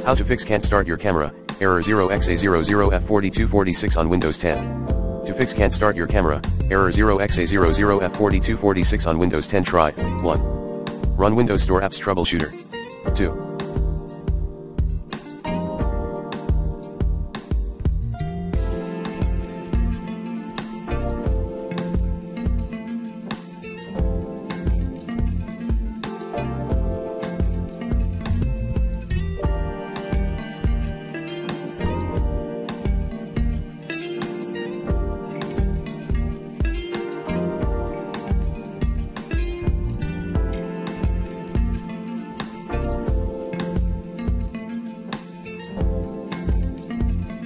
How to fix can't start your camera, error 0xa00f4246 on Windows 10. To fix can't start your camera, error 0xa00f4246 on Windows 10. Try 1. Run Windows Store Apps Troubleshooter. 2.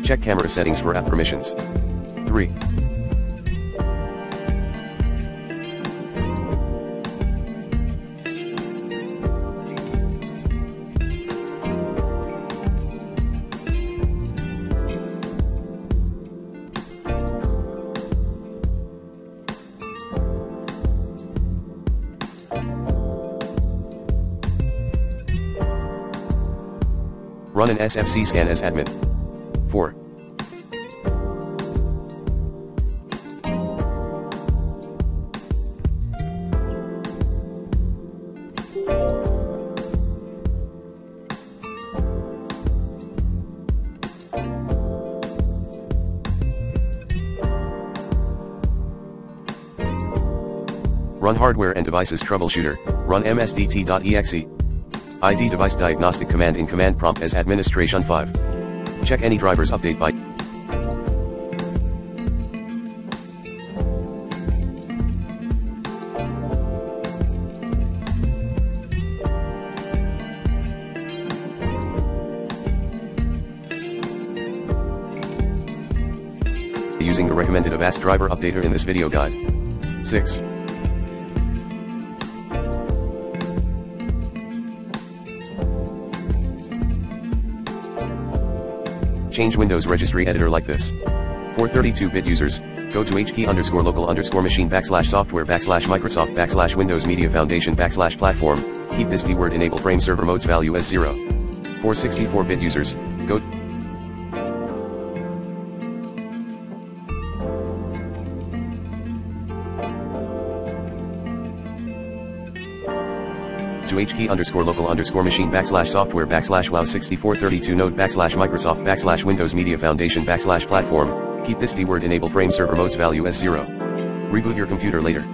Check camera settings for app permissions. 3. Run an SFC scan as admin. 4. Run hardware and devices troubleshooter, run msdt.exe. ID device diagnostic command in command prompt as administration. 5. Check any drivers update by using the recommended Avast driver updater in this video guide. 6. Change Windows registry editor like this. For 32-bit users, go to hkey_local_machine/software/Microsoft/Windows Media Foundation /platform, keep this D-word enable frame server modes value as 0. For 64-bit users, go to hkey_local_machine/software/wow6432 node/Microsoft/Windows Media Foundation /platform, keep this D-word enable frame server modes value as 0. Reboot your computer later.